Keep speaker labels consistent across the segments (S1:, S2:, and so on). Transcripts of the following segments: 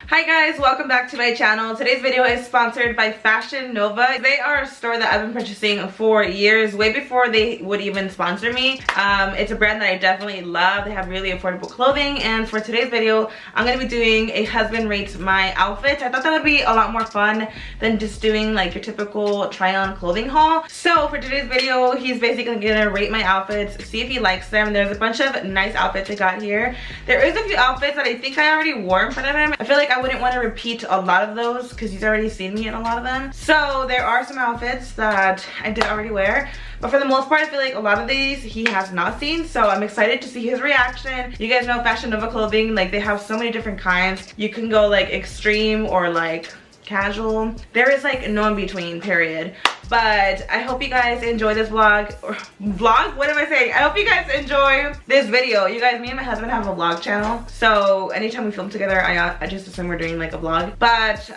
S1: Hi guys, welcome back to my channel. Today's video is sponsored by Fashion Nova. They are a store that I've been purchasing for years, way before they would even sponsor me. It's a brand that I definitely love. They have really affordable clothing, and for today's video, I'm going to be doing a husband rates my outfits. I thought that would be a lot more fun than just doing like your typical try on clothing haul. So for today's video, he's basically going to rate my outfits, see if he likes them. There's a bunch of nice outfits I got here. There is a few outfits that I think I already wore in front of him. I feel like I wouldn't want to repeat a lot of those because he's already seen me in a lot of them. So there are some outfits that I did already wear, but for the most part I feel like a lot of these he has not seen, so I'm excited to see his reaction. You guys know Fashion Nova clothing, like they have so many different kinds. You can go like extreme or like casual. There is like no in between, period. But I hope you guys enjoy this vlog. What am I saying? I hope you guys enjoy this video. You guys, me and my husband have a vlog channel, so anytime we film together I just assume we're doing like a vlog. But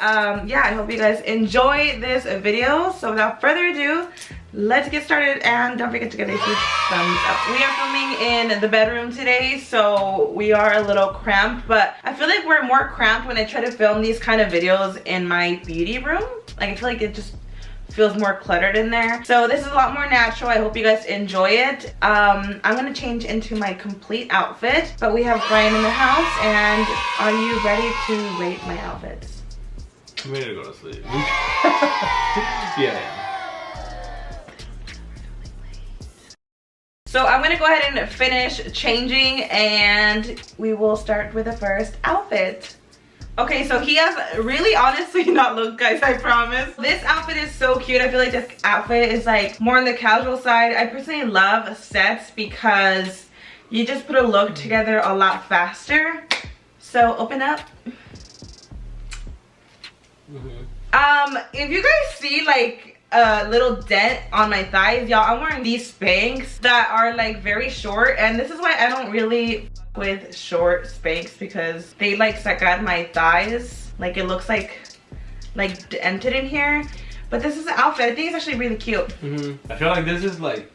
S1: yeah, I hope you guys enjoy this video. So without further ado, let's get started, and don't forget to give it a huge thumbs up. We are filming in the bedroom today, so we are a little cramped, but I feel like we're more cramped when I try to film these kind of videos in my beauty room. Like I feel like it just feels more cluttered in there. So this is a lot more natural. I hope you guys enjoy it. I'm gonna change into my complete outfit, but we have Bryan in the house, and are you ready to rate my outfits?
S2: I'm ready to go to sleep. Yeah.
S1: So I'm gonna go ahead and finish changing, and we will start with the first outfit. Okay, so he has really honestly not looked, guys, I promise. This outfit is so cute. I feel like this outfit is like more on the casual side. I personally love sets because you just put a look together a lot faster. So open up. If you guys see like a little dent on my thighs, y'all, I'm wearing these Spanx that are like very short, and this is why I don't really with short Spanx, because they like suck out my thighs. Like it looks like dented in here. But this is an outfit. I think it's actually really cute.
S2: I feel like this is like,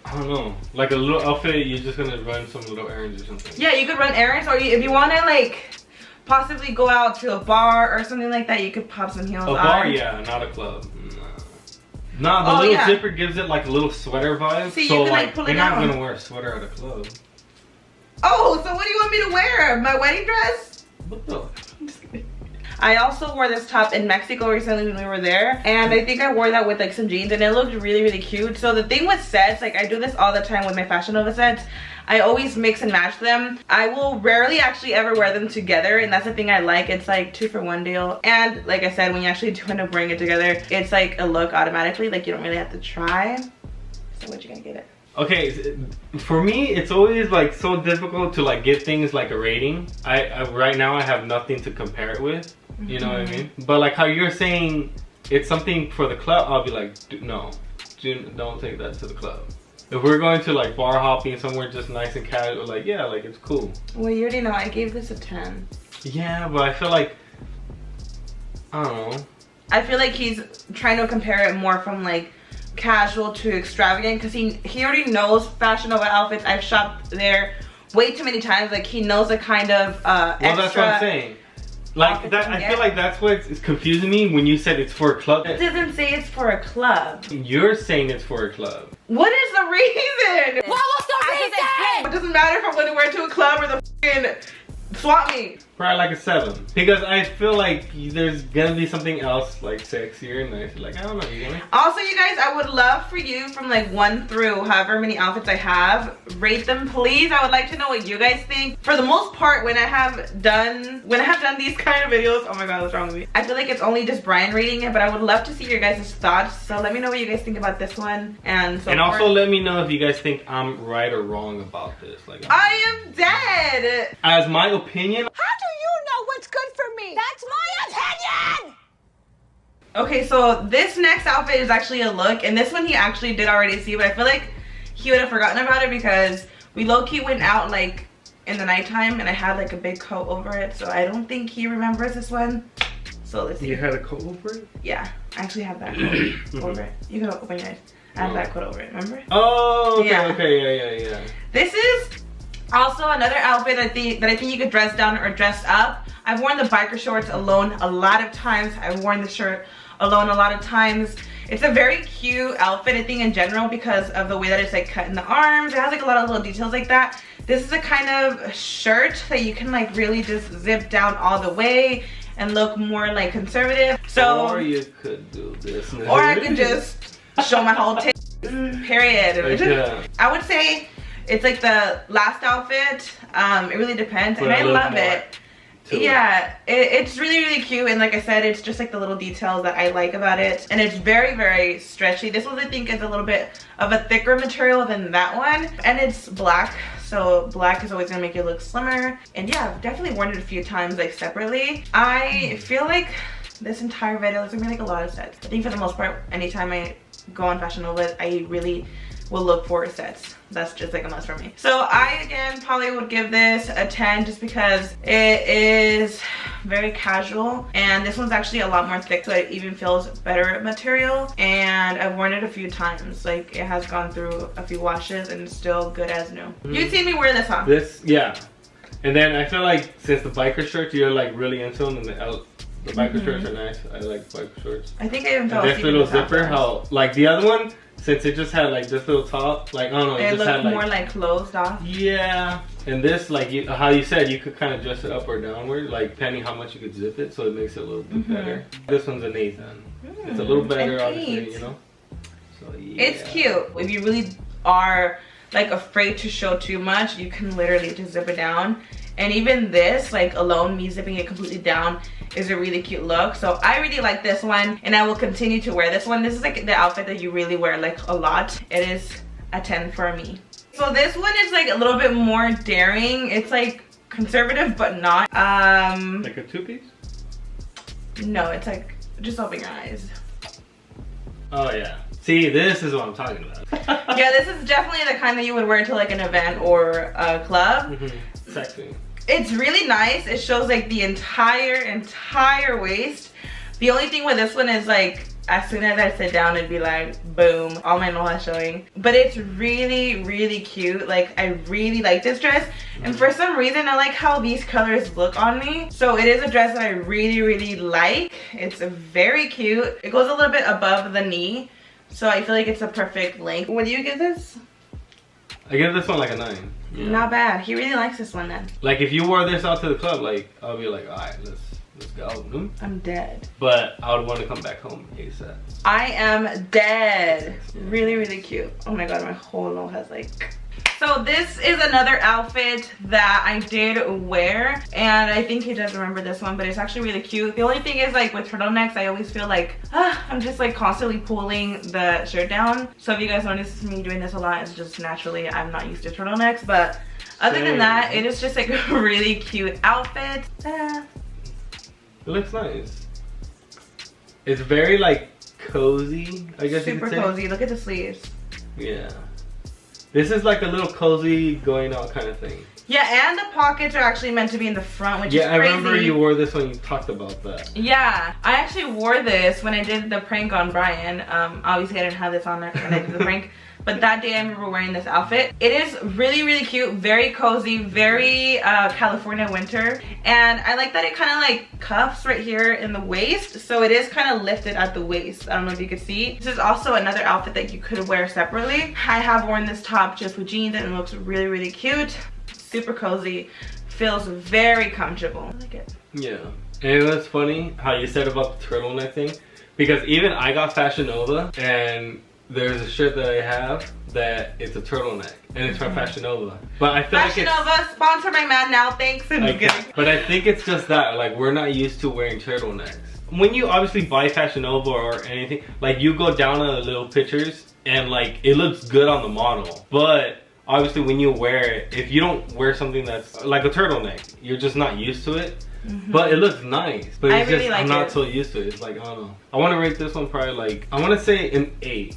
S2: I don't know, like a little outfit you're just gonna run some little errands or something. Yeah,
S1: you could run errands, or if you want to like possibly go out to a bar or something like that, you could pop some heels on.
S2: A bar, yeah, not a club. No, the little zipper gives it like a little sweater vibe.
S1: See,
S2: so
S1: you can,
S2: like
S1: pull
S2: you're
S1: it
S2: not
S1: out.
S2: gonna wear a sweater at a club.
S1: Oh, so what do you want me to wear? My wedding dress?
S2: What the?
S1: I also wore this top in Mexico recently when we were there, and I think I wore that with like some jeans, and it looked really, really cute. So the thing with sets, like I do this all the time with my Fashion Nova sets, I always mix and match them. I will rarely actually ever wear them together, and that's the thing I like. It's like 2-for-1 deal. And like I said, when you actually do end up wearing it together, it's like a look automatically. Like you don't really have to try. So what you gonna give it?
S2: Okay, for me it's always like so difficult to like give things like a rating. I right now I have nothing to compare it with, you know what I mean? But like how you're saying it's something for the club, I'll be like, no, don't take that to the club. If we're going to like bar hopping somewhere just nice and casual, like yeah, like it's cool.
S1: Well, you already know I gave this a 10.
S2: Yeah, but I feel like, I don't know,
S1: I feel like he's trying to compare it more from like casual to extravagant, because he already knows Fashion Nova outfits. I've shopped there way too many times. Like he knows the kind of
S2: well, that's what I'm saying. Like that, I feel like that's what's confusing me when you said it's for a club.
S1: It doesn't say it's for a club.
S2: You're saying it's for a club.
S1: What is the reason?
S3: What was the reason?
S1: It doesn't matter if I'm going to wear it to a club or the fucking swap meet.
S2: Probably like a 7, because I feel like there's gonna be something else like sexier and nicer. Like I don't know, you know.
S1: Also, you guys, I would love for you from like 1 through however many outfits I have, rate them please. I would like to know what you guys think. For the most part, when I have done these kind of videos, oh my god, what's wrong with me? I feel like it's only just Bryan rating it, but I would love to see your guys' thoughts. So let me know what you guys think about this one, and
S2: also let me know if you guys think I'm right or wrong about this. Like
S1: I am dead.
S2: As my opinion.
S3: How do you know what's good for me? That's my opinion!
S1: Okay, so this next outfit is actually a look, and this one he actually did already see, but I feel like he would have forgotten about it because we low-key went out like in the nighttime and I had like a big coat over it, so I don't think he remembers this one. So let's see.
S2: You had a coat over it?
S1: Yeah, I actually have that coat over it. You can open your eyes. I have that coat over it, remember?
S2: Oh, okay,
S1: yeah.
S2: okay, yeah.
S1: This is Also, another outfit that I think you could dress down or dress up. I've worn the biker shorts alone a lot of times. I've worn the shirt alone a lot of times. It's a very cute outfit, I think, in general, because of the way that it's like cut in the arms. It has like a lot of little details like that. This is a kind of shirt that you can like really just zip down all the way and look more like conservative. So,
S2: or you could do this.
S1: Or I could just show my whole tits, period.
S2: Yeah.
S1: I would say it's like the last outfit. It really depends,
S2: But
S1: and I love it. Yeah, it's really cute, and like I said, it's just like the little details that I like about it, and it's very stretchy. This one I think is a little bit of a thicker material than that one, and it's black, so black is always gonna make you look slimmer. And yeah, I've definitely worn it a few times like separately. I feel like this entire video is gonna be like a lot of sets. I think for the most part, anytime I go on Fashion Nova, I really will look for sets. That's just like a must for me. So I, again, probably would give this a 10 just because it is very casual. And this one's actually a lot more thick, so it even feels better material. And I've worn it a few times. Like, it has gone through a few washes and it's still good as new. You've seen me wear this, huh?
S2: This, yeah. And then I feel like since the biker shirts, you're like really into them, and the biker shorts are nice. I like biker shorts.
S1: I think I even felt
S2: this little zipper, how like the other one, since it just had like this little top, like I don't know,
S1: it
S2: just
S1: looked
S2: had like
S1: more like closed off.
S2: Yeah, and this, like how you said, you could kind of adjust it up or downward, like depending how much you could zip it, so it makes it a little bit better. This one's an 8 then. It's a little better, obviously, you know. So yeah,
S1: it's cute. If you really are like afraid to show too much, you can literally just zip it down. And even this, like alone, me zipping it completely down, is a really cute look. So I really like this one, and I will continue to wear this one. This is like the outfit that you really wear like a lot. It is a 10 for me. So this one is like a little bit more daring. It's like conservative but not.
S2: like a 2-piece?
S1: No, it's like, just open your eyes.
S2: Oh yeah. See, this is what I'm talking about.
S1: Yeah, this is definitely the kind that you would wear to like an event or a club.
S2: Sexy.
S1: It's really nice. It shows like the entire waist. The only thing with this one is like, as soon as I sit down, it'd be like, boom, all my moja showing. But it's really cute. Like, I really like this dress. And for some reason, I like how these colors look on me. So it is a dress that I really like. It's very cute. It goes a little bit above the knee. So I feel like it's a perfect length. What do you give this?
S2: I give this one like a 9. Yeah.
S1: Not bad. He really likes this one then.
S2: Like if you wore this out to the club, like I'll be like, alright, let's go.
S1: I'm dead.
S2: But I would want to come back home ASAP.
S1: I am dead. Really cute. Oh my god, my whole nose has like... So this is another outfit that I did wear, and I think he does remember this one, but it's actually really cute. The only thing is, like, with turtlenecks, I always feel like I'm just like constantly pulling the shirt down. So if you guys notice me doing this a lot, it's just naturally I'm not used to turtlenecks. But other than that, it is just like a really cute outfit.
S2: It looks nice. It's very like cozy, I guess.
S1: Super cozy. Look at the sleeves.
S2: Yeah. This is like a little cozy going out kind of thing.
S1: Yeah, and the pockets are actually meant to be in the front, which is crazy.
S2: Yeah, I remember you wore this when you talked about that.
S1: Yeah, I actually wore this when I did the prank on Bryan. Obviously I didn't have this on when I did the prank, but that day I remember wearing this outfit. It is really cute, very cozy, very California winter. And I like that it kind of like cuffs right here in the waist, so it is kind of lifted at the waist. I don't know if you could see. This is also another outfit that you could wear separately. I have worn this top just with jeans and it looks really cute. Super cozy, feels very comfortable. I like it.
S2: Yeah, and it was funny how you said about the turtleneck thing, because even I got Fashion Nova, and there's a shirt that I have that it's a turtleneck, and it's from Fashion Nova. But I feel
S1: Fashion Nova, sponsor my man now, thanks.
S2: But I think it's just that, like, we're not used to wearing turtlenecks. When you obviously buy Fashion Nova or anything, like, you go down on the little pictures, and like, it looks good on the model, but obviously when you wear it, if you don't wear something that's like a turtleneck, you're just not used to it. But it looks nice, but it's
S1: really
S2: just,
S1: like
S2: I'm not so used to it. It's like, I don't know. I want to rate this one probably like, I want to say an 8.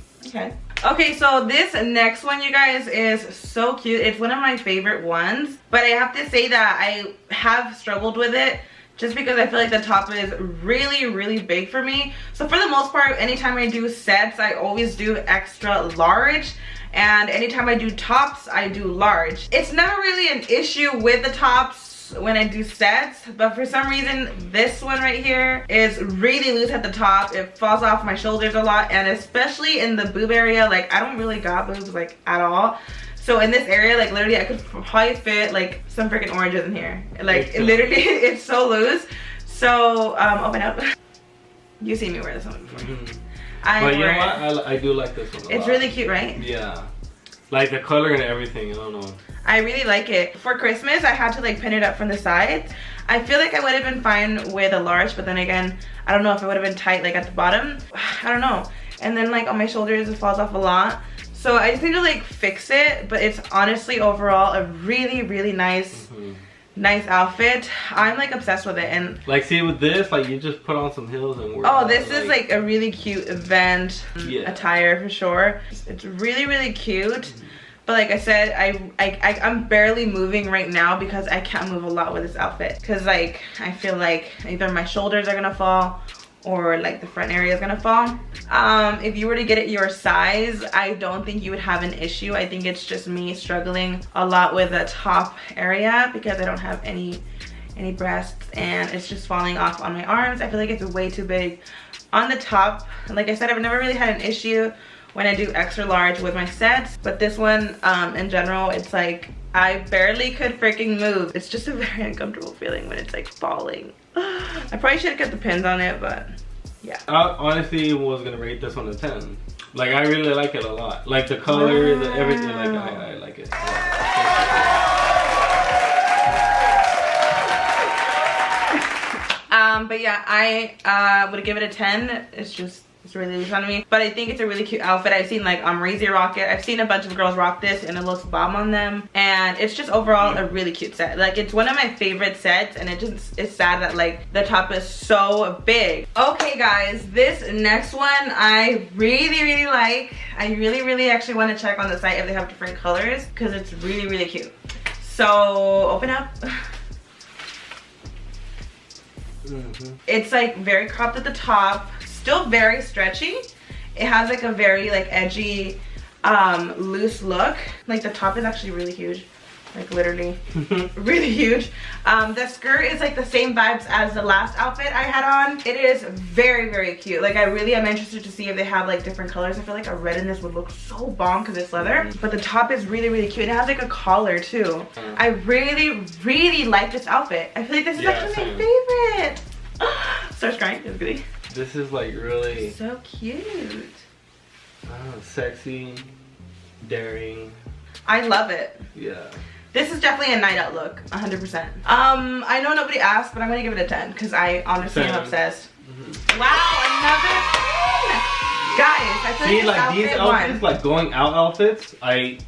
S1: Okay, so this next one, you guys, is so cute. It's one of my favorite ones, but I have to say that I have struggled with it just because I feel like the top is really big for me. So for the most part, anytime I do sets, I always do extra large. And anytime I do tops, I do large. It's never really an issue with the tops when I do sets, but for some reason this one right here is really loose at the top. It falls off my shoulders a lot, and especially in the boob area, like I don't really got boobs like at all. So in this area, like literally I could probably fit like some freaking oranges in here. Like literally it's so loose. So open up. You see me wear this one before.
S2: But you know what? I do like this one a lot.
S1: It's really cute, right?
S2: Yeah. Like the color and everything, I don't know.
S1: I really like it. For Christmas, I had to like pin it up from the sides. I feel like I would have been fine with a large, but then again, I don't know if it would have been tight like at the bottom. I don't know. And then like on my shoulders, it falls off a lot. So I just need to like fix it, but it's honestly overall a really, really nice nice outfit. I'm like obsessed with it. And
S2: like, see, with this, like you just put on some heels and wear.
S1: Oh, this is like a really cute event attire for sure. It's really, really cute. But like I said, I'm barely moving right now because I can't move a lot with this outfit, because like I feel like either my shoulders are gonna fall or like the front area is gonna fall. If you were to get it your size, I don't think you would have an issue. I think it's just me struggling a lot with the top area because I don't have any breasts, and it's just falling off on my arms. I feel like it's way too big on the top. Like I said, I've never really had an issue when I do extra large with my sets, but this one in general, it's like I barely could freaking move. It's just a very uncomfortable feeling when it's like falling. I probably should have kept the pins on it, but yeah. I
S2: honestly was gonna rate this one a 10. Like I really like it a lot. Like the color, the everything, like I like it.
S1: But yeah, I would give it a 10. It's really loose on me, but I think it's a really cute outfit. I've seen like Reezy rock it. I've seen a bunch of girls rock this and it looks bomb on them, and it's just overall a really cute set. Like it's one of my favorite sets, and it's sad that like the top is so big. Okay guys, this next one I really like. I really actually want to check on the site if they have different colors, because it's really cute. So open up. It's like very cropped at the top, still very stretchy. It has like a very like edgy loose look. Like the top is actually really huge, like literally really huge. The skirt is like the same vibes as the last outfit I had on. It is very cute. Like I really am interested to see if they have like different colors. I feel like a red in this would look so bomb because it's leather. But the top is really cute. It has like a collar too. I really like this outfit. I feel like this is actually my favorite. Starts crying. It's good.
S2: This is like really
S1: so cute.
S2: Sexy, daring.
S1: I love it.
S2: Yeah. This
S1: is definitely a night out look, 100%. I know nobody asked, but I'm gonna give it a 10 because I honestly am obsessed. Wow, another 10! Guys, I feel like
S2: these outfits, like going out outfits, I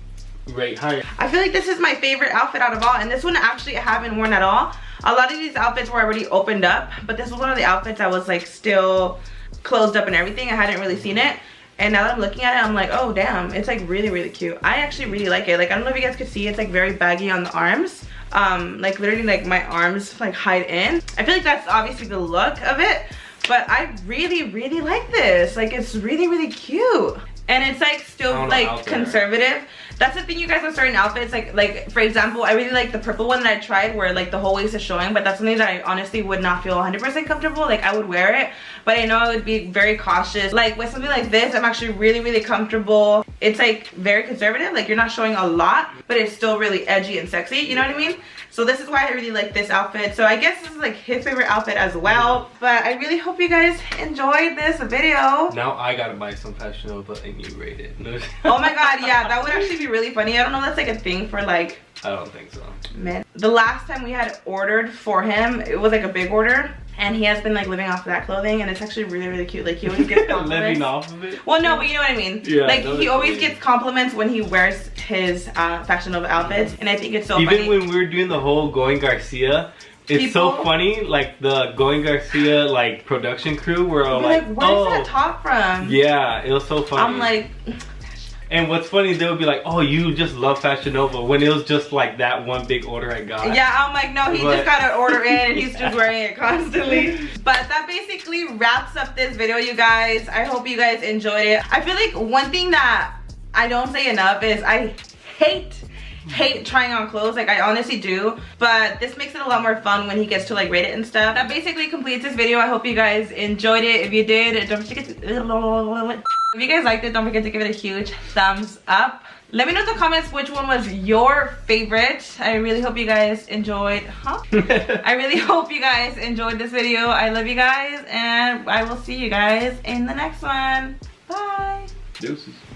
S2: rate higher.
S1: I feel like this is my favorite outfit out of all, and this one actually I haven't worn at all. A lot of these outfits were already opened up, but this was one of the outfits that was like still closed up and everything. I hadn't really seen it. And now that I'm looking at it, I'm like, oh damn, it's like really cute. I actually really like it. Like I don't know if you guys could see, it's like very baggy on the arms. Like literally like my arms like hide in. I feel like that's obviously the look of it, but I really like this. Like it's really cute. And it's like still like conservative. That's the thing, you guys, with certain outfits, like for example, I really like the purple one that I tried where like the whole waist is showing, but that's something that I honestly would not feel 100% comfortable. Like I would wear it, but I know I would be very cautious. Like with something like this, I'm actually really comfortable. It's like very conservative, like you're not showing a lot, but it's still really edgy and sexy, you know what I mean? So this is why I really like this outfit. So I guess this is like his favorite outfit as well. But I really hope you guys enjoyed this video.
S2: Now I gotta buy some Fashion Nova and you rate it.
S1: Oh my god, yeah, that would actually be really funny. I don't know if that's like a thing for like...
S2: I don't think so.
S1: Men. The last time we had ordered for him, it was like a big order. And he has been like living off of that clothing, and it's actually really cute. Like he always gets compliments.
S2: Living off of it?
S1: Well, no, but you know what I mean.
S2: Yeah,
S1: like he always gets compliments when he wears his Fashion Nova outfits, and I think it's so funny.
S2: Even when we were doing the whole Going Garcia, it's so funny. Like the Going Garcia like production crew were all like,
S1: "Where's that top from?"
S2: Yeah, it was so funny.
S1: I'm like.
S2: And what's funny, they would be like, oh, you just love Fashion Nova, when it was just like that one big order I got.
S1: Yeah, I'm like, no, he just got an order in and he's just wearing it constantly. But that basically wraps up this video, you guys. I hope you guys enjoyed it. I feel like one thing that I don't say enough is I hate trying on clothes, like I honestly do, but this makes it a lot more fun when he gets to like rate it and stuff. That basically completes this video. I hope you guys enjoyed it. If you did, don't forget to, if you guys liked it, don't forget to give it a huge thumbs up. Let me know in the comments which one was your favorite. I really hope you guys enjoyed, I really hope you guys enjoyed this video. I love you guys, and I will see you guys in the next one. Bye.
S2: Deuces.